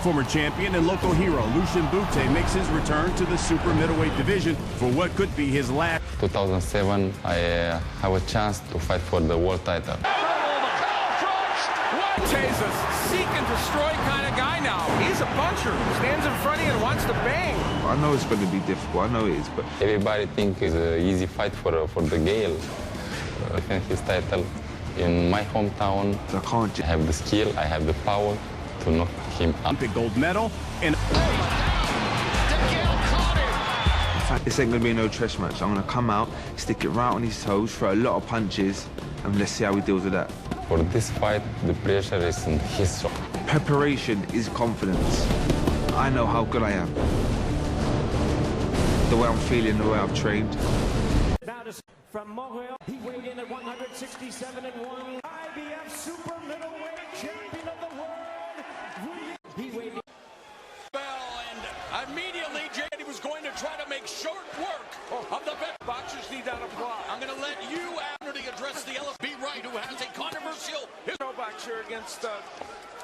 Former champion and local hero Lucian Bute makes his return to the super middleweight division for what could be his last. 2007, I have a chance to fight for the world title. Bute's a seek and destroy kind of guy now. He's a puncher, stands in front of you and wants to bang. I know it's going to be difficult, I know it is, but... Everybody thinks it's an easy fight for DeGale. Defend his title in my hometown. I can't... I have the skill, I have the power to knock him out. Olympic gold medal and... This ain't going to be no trash match. I'm going to come out, stick it right on his toes, throw a lot of punches, and let's see how he deals with that. For this fight, the pressure is in his side. Preparation is confidence. I know how good I am. The way I'm feeling, the way I've trained. Now from Montreal, he weighed in at 167 and 1. IBF super middleweight champion of the world. He weighed in. And immediately, JD was going to try to make short work of the best. Boxers need that applause. I'm going to let you, Abner, address the LFB Wright, who has a controversial boxer against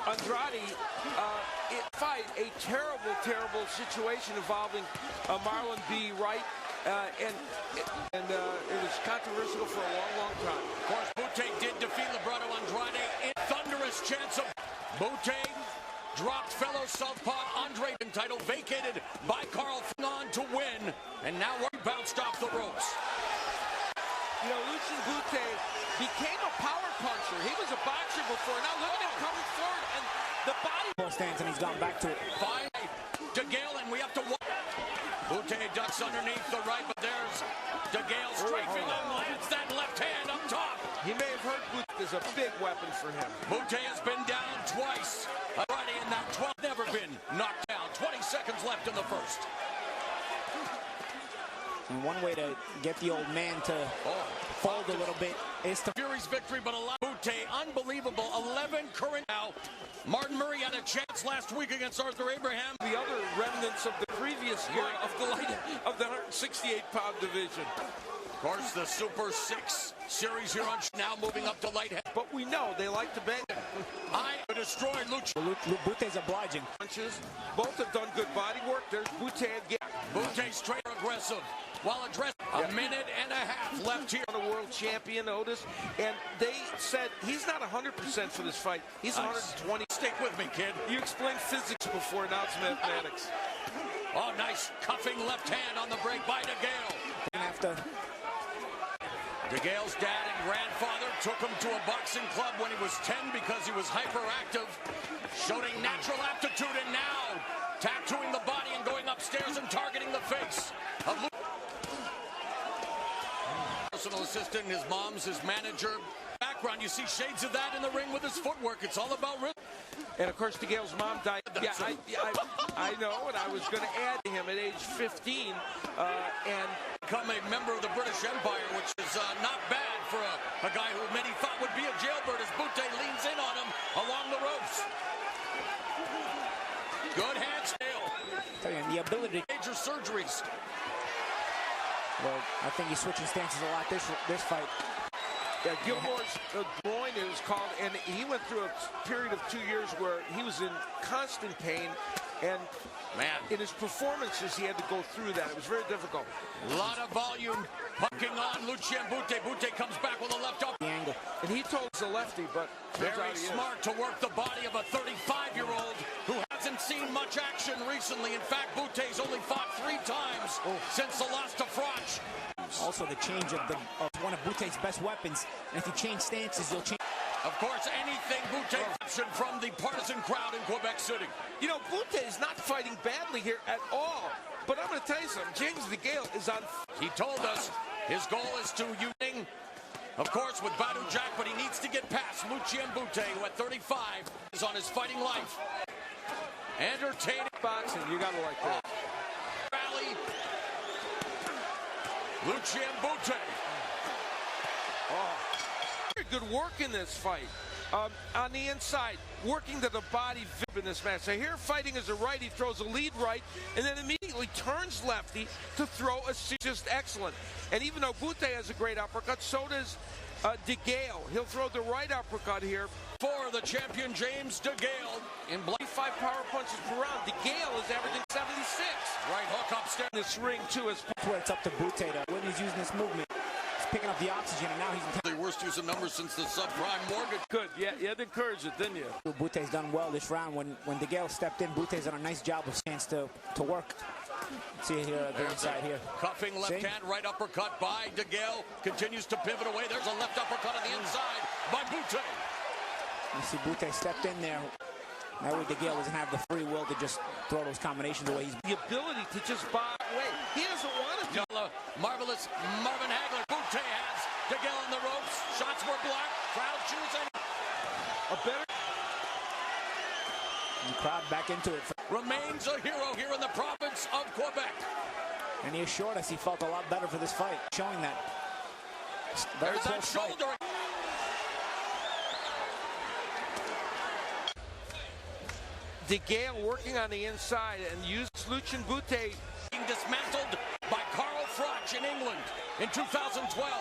Andrade. It fight a terrible situation involving Marlon B. Wright, and it was controversial for a long time. Of course, Bute did defeat Liberato Andrade in thunderous chance of Bute. Dropped fellow southpaw Andre, title vacated by Carl on to win, and now we're bounced off the ropes. You know, Lucian Bute became a power puncher. He was a boxer before. Now look at him coming forward, and the body stands, and he's gone back to it. Fine, DeGale, and we have to walk. Bute ducks underneath the right, but there's DeGale strafing him, lands that left hand up top. He may have hurt Bute. Is a big weapon for him. Bute has been down twice. Already in that 12, never been knocked down. 20 seconds left in the first. And one way to get the old man to fold a little bit is to... Fury's victory, but a lot. Bute, unbelievable. 11 current now. Martin Murray had a chance last week against Arthur Abraham. The other remnants of the previous year of the 168-pound division. Of course, the Super 6 series here on now moving up to light heavy. But we know they like to bang. I destroyed Lucha. Bute's obliging. Punches. Both have done good body work. There's Bute again. Bute straight aggressive. While addressing a minute and a half left here. The world champion, Otis. And they said he's not 100% for this fight. He's 120. Stick with me, kid. You explained physics before, now it's mathematics. Oh, nice cuffing left hand on the break by DeGale. After DeGale's dad and grandfather took him to a boxing club when he was 10 because he was hyperactive, showing natural aptitude, and now tattooing the body and going upstairs and targeting the face. Personal assistant, his mom's his manager. Background, you see shades of that in the ring with his footwork. It's all about rhythm. And of course, DeGale's mom died. Yeah, I know, and I was going to add to him at age 15, and become a member of the British Empire, which is not bad for a guy who many thought would be a jailbird as Bute leans in on him along the ropes. Good hand still. The ability. Major surgeries. Well, I think he's switching stances a lot this fight. Yeah, Gilmore's groin is called, and he went through a period of 2 years where he was in constant pain, and in his performances, he had to go through that. It was very difficult. A lot of volume pucking on Lucian Bute. Bute comes back with a left up. The angle. And he told us a lefty, but very smart to work the body of a 35-year-old who hasn't seen much action recently. In fact, Bute's only fought 3 times since the loss to Froch. Also, the change of one of Bute's best weapons. And if you change stances, you'll change. Of course, anything Bute option from the partisan crowd in Quebec City. You know, Bute is not fighting badly here at all. But I'm going to tell you something. James DeGale is on. He told us his goal is to unite, of course, with Badu Jack, but he needs to get past Lucian Bute, who at 35 is on his fighting life. Entertaining boxing. You got to like that. Rally. Lucian Bute. Very good work in this fight. On the inside, working to the body in this match. So here, fighting as a right, he throws a lead right, and then immediately turns lefty to throw a just excellent. And even though Bute has a great uppercut, so does DeGale, he'll throw the right uppercut here. For the champion, James DeGale. In 5 power punches per round. DeGale is averaging 76. right hook upstairs. This ring, too, is That's where it's up to Bute when he's using this movement. He's picking up the oxygen, and now he's The worst use of numbers since the subprime mortgage. good. Yeah, you had to encourage it, didn't you? Bute's done well this round. When DeGale stepped in, Bute's done a nice job of chance to work. See it here, the inside here. Cuffing left See? hand, right uppercut by DeGale. Continues to pivot away. There's a left uppercut on the inside by Bute. You see Bute stepped in there. That way DeGale doesn't have the free will to just throw those combinations away. He's The ability to just bob away. He doesn't want to do Marvelous Marvin Hagler. Bute has DeGale on the ropes. Shots were blocked. Crowd choosing. a better. the crowd back into it. Remains a hero here in the province of Quebec. And he assured us he felt a lot better for this fight, showing that. Very There's that close fight. shoulder. DeGale working on the inside and used Lucian Bute. Being dismantled by Carl Froch in England in 2012.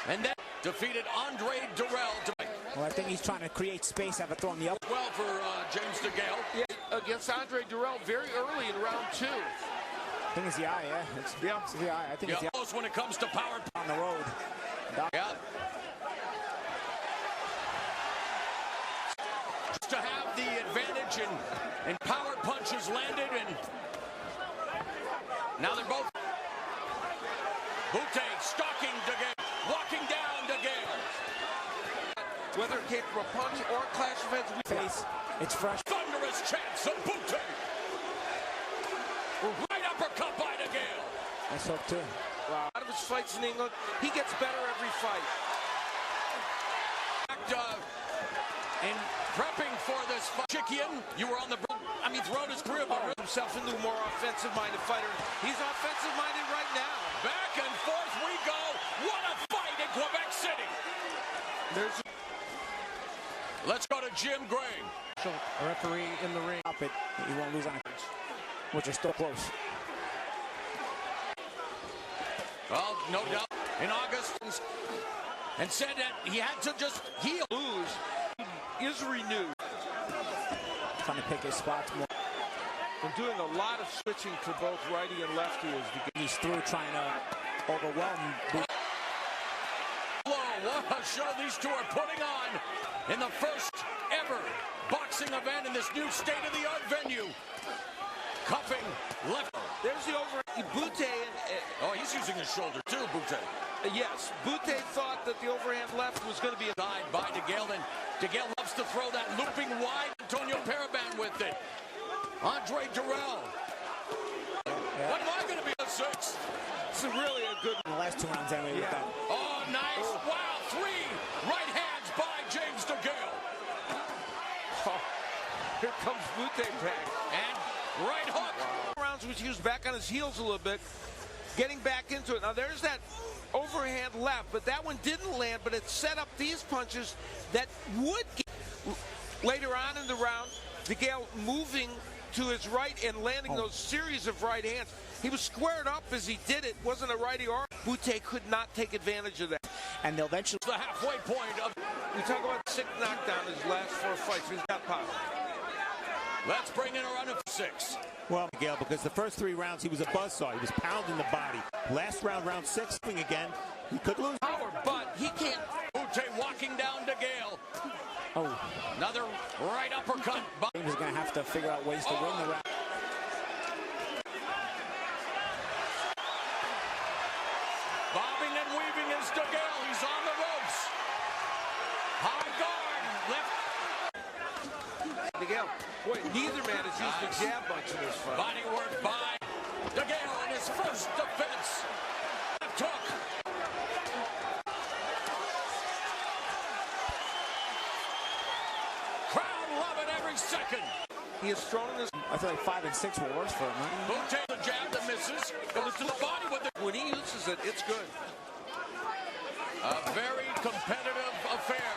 And then defeated Andre Durrell. Well, I think he's trying to create space after throwing the up. Well for James DeGale. Yeah, against Andre Durrell very early in round 2. I think it's the eye, yeah. It's the eye. I think it's Yeah, the eye close when it comes to power. on the road. Yeah. Just to have the advantage in power punches landed, and now they're both. Bute stalking DeGale, walking down DeGale. Whether it came from a punch or a clash of heads, Face, it's fresh. Thunderous chance of Bute. Right uppercut by DeGale. Nice hook too. wow. Out of his fights in England, he gets better every fight. In prepping for this fight, Chikian, you were on the. I mean, throughout his career, but Himself into a more offensive-minded fighter. He's offensive-minded right now. back and forth we go. What a fight in Quebec City. There's Let's go to Jim Gray. A referee in the ring. Up it. He won't lose on it, which is still close. Well, no doubt in August, and said that he had to just heal. lose is renewed. Trying to pick his spots more. And doing a lot of switching to both righty and lefty as the He's through trying to overwhelm Bute. What a show these two are putting on in the first ever boxing event in this new state-of-the-art venue. Cuffing left. There's the over. Bute, Oh, he's using his shoulder too, Bute. yes, Bute thought that the overhand left was going to be a Side by DeGale, and DeGale loves to throw that looping wide. Antonio Paraban with it. Andre Durrell. What am I going to be at 6? It's really a good. In the last 2 rounds anyway with that. Oh, nice. Wow, 3 right hands by James DeGale. Oh, here comes Bute back. And right hook. Rounds which he was back on his heels a little bit, getting back into it. Now there's that overhand left, but that one didn't land, but it set up these punches that would get later on in the round. DeGale moving to his right and landing those series of right hands. He was squared up as he did it. Wasn't a righty or Bute could not take advantage of that. And they'll eventually. The halfway point of. We talk about sick knockdown his last 4 fights. He's got power. Let's bring in a run of 6. Well, Miguel, because the first 3 rounds he was a buzzsaw. He was pounding the body. Last round, round 6, again, he could lose. Power, but he can't. Bute walking down DeGale. Oh, Another right uppercut. James is going to have to figure out ways to win the round. Bobbing and weaving is DeGale. He's on the ropes. High guard. Left. DeGale, boy, neither man has used the jab much in this fight. Body work by DeGale in his first defense. Left hook. Crowd loving every second. He has thrown in this. I feel like 5 and 6 were worse for him, huh? Bute the jab that misses. Goes to the body with it. When he uses it, it's good. A very competitive affair.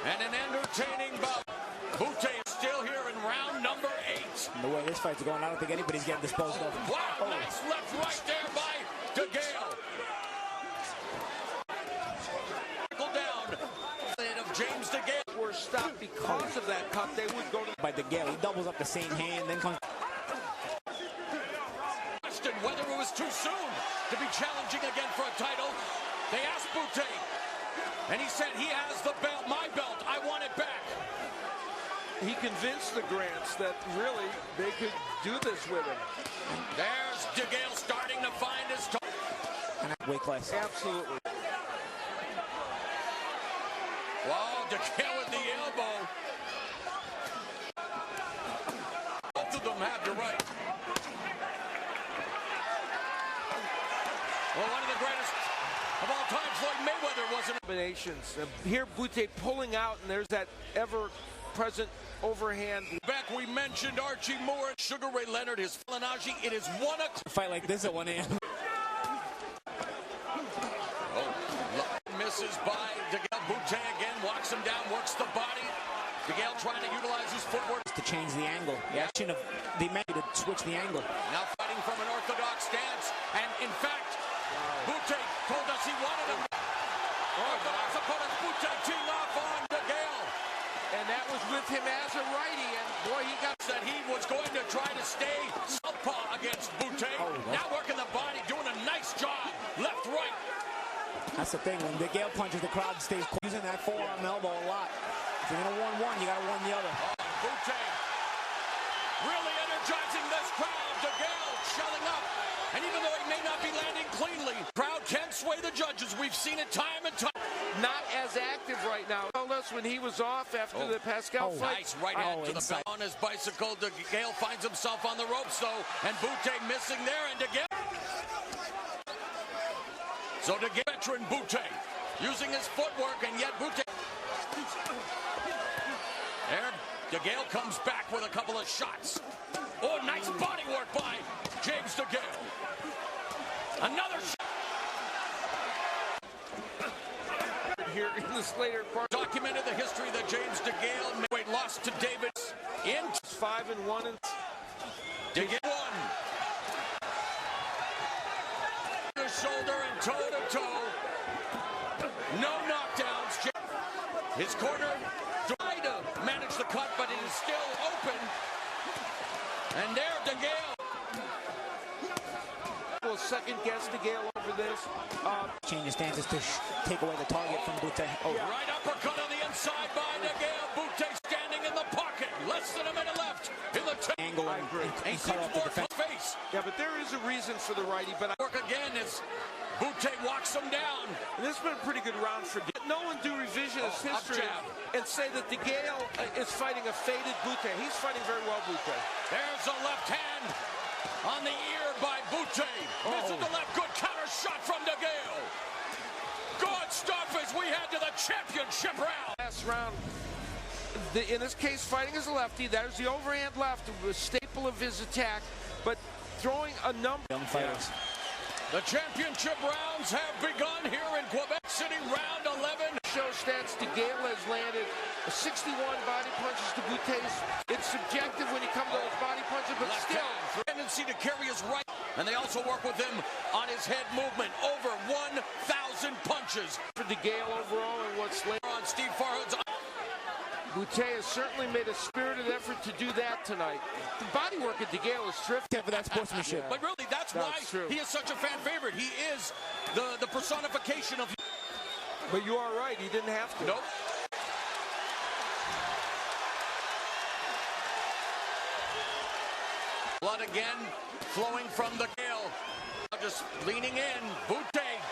And an entertaining bout. Bute is still here in round number 8. And the way this fight's going, I don't think anybody's getting disposed of. Wow, nice left right there by DeGale. DeGale. Were stopped because of that cut. They would go to By DeGale, he doubles up the same hand, then comes. Questioned whether it was too soon to be challenging again for a title. They asked Bute, and he said he has the belt, my belt. I want it back. He convinced the Grants that really they could do this with him. There's DeGale starting to find his toe. Weight class. Absolutely. Wow, DeGale with the elbow. Both of them have the right. Well, one of the greatest of all time, Floyd Mayweather, wasn't. Combinations. Here, Bute pulling out, and there's that ever-present overhand. Back, we mentioned Archie Moore and Sugar Ray Leonard, his Falanaji. It is 1 o'clock. A fight like this at 1 a.m. Misses by DeGale. Bute again walks him down, works the body. DeGale trying to utilize his footwork to change the angle. The action of the man to switch the angle. Now fighting from an orthodox stance, and in fact, Bute told us he wanted him. Orthodox opponent Bute teeing off on DeGale. And that was with him as a righty, and boy, he got Said he was going to try to stay southpaw against Bute. Now working the body, doing a nice job. Left, right. That's the thing. When DeGale punches, the crowd stays using that forearm elbow a lot. If you're going to win one, you got to win the other. Bute really energizing this crowd. DeGale shelling up. And even though he may not be landing cleanly, crowd can sway the judges. We've seen it time and time. not as active right now. Told us when he was off after the Pascal fight. Nice right hand to the belt on his bicycle. DeGale finds himself on the ropes, though, and Bute missing there, and DeGale. So DeGale, veteran Bute, using his footwork, and yet Bute. There, DeGale comes back with a couple of shots. Oh, nice body work by James DeGale. Another shot. Here in this later part. Documented the history that James DeGale lost to Davis in 5-1 and DeGale won. The shoulder and toe to toe. No knockdowns. His corner tried to manage the cut, but it is still open. And there, DeGale. We'll second guess DeGale over this. Change of stances to take away the target from Bute. Oh, right uppercut on the inside by DeGale. Bute standing in the pocket. Less than a minute left in the angle and cut off the defense. Face. Yeah, but there is a reason for the righty. But Work again as Bute walks him down. this has been a pretty good round for DeGale. No one do revisionist history and say that DeGale is fighting a faded Bute. He's fighting very well, Bute. There's a left hand on the ear by Bute. Misses the left. Good counter shot from DeGale. Good stuff as we head to the championship round. Last round, in this case, fighting as a lefty. There's the overhand left, a staple of his attack, but throwing a number. Young fighters. The championship rounds have begun here in Quebec City, round 11. Show stats, DeGale has landed 61 body punches to Bute's. It's subjective when he comes to those body punches, but Left still. hand, tendency to carry his right, and they also work with him on his head movement. Over 1,000 punches For DeGale overall and what's later on Steve Farhood's. Bute has certainly made a spirited effort to do that tonight. The body work at DeGale is terrific. For that sportsmanship. But really, that's why true. he is such a fan favorite. He is the personification of. But you are right, he didn't have to. Nope. Blood again flowing from the DeGale. Just leaning in. Bute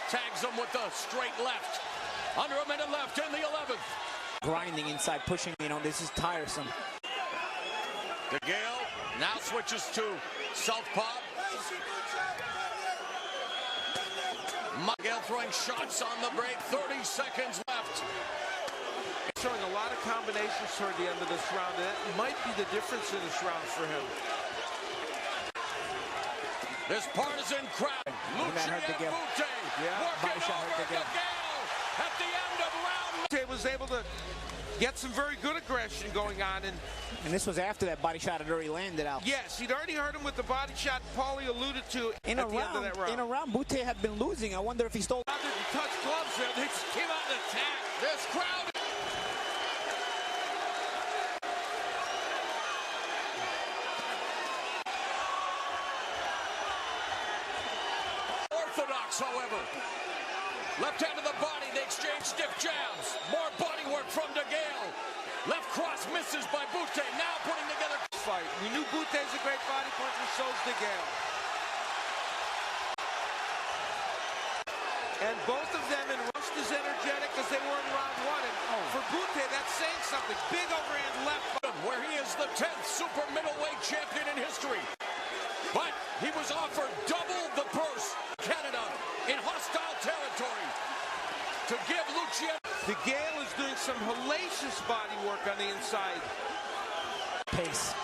tags him with the straight left. Under a minute left in the 11th. Grinding inside, pushing, this is tiresome. DeGale now switches to southpaw. DeGale throwing shots on the break. 30 seconds left. Showing a lot of combinations toward the end of this round. That might be the difference in this round for him. This partisan crowd. Lucian Bute working over DeGale at the end of round. Bute was able to get some very good aggression going on. And this was after that body shot had already landed out. Yes, he'd already hurt him with the body shot Paulie alluded to at the end of that round. In a round, Bute had been losing. I wonder if he stole. Rather than touch gloves there, they just came out and attacked. This crowd. unorthodox, however. Left hand to the body, they exchange stiff jabs. More body work from DeGale. Left cross misses by Bute, now putting together Fight. We knew Bute's a great body puncher, so's DeGale. And both of them in just as energetic as they were in round one. And for Bute, that's saying something. Big overhand left. where he is the 10th super middleweight champion in history. But he was offered double the purse, Canada, in hostile territory, to give Lucian. DeGale is doing some hellacious body work on the inside. Pace.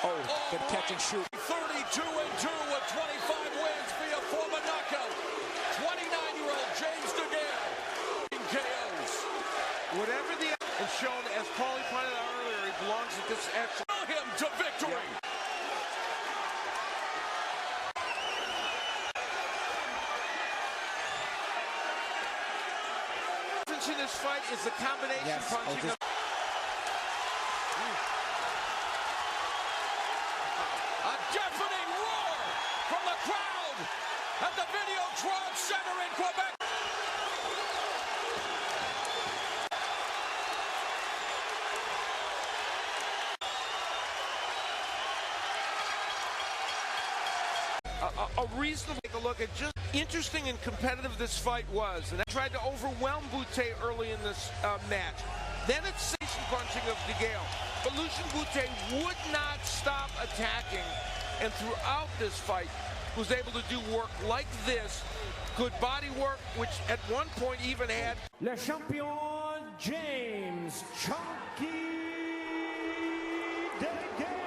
Oh, good catch and shoot. 32-2 with 25 wins via former knockout. 29-year-old James DeGale in KOs. Whatever the and shown, as Paulie pointed out earlier, he belongs at this excellent. Him to victory. In this fight is the combination punching of a deafening roar from the crowd at the Videotron Center in Quebec. a reasonable take a look at just interesting and competitive this fight was, and I tried to overwhelm Bute early in this match. Then it's station punching of DeGale, but Lucian Bute would not stop attacking, and throughout this fight was able to do work like this, good body work, which at one point even had Le champion James Chunky DeGale.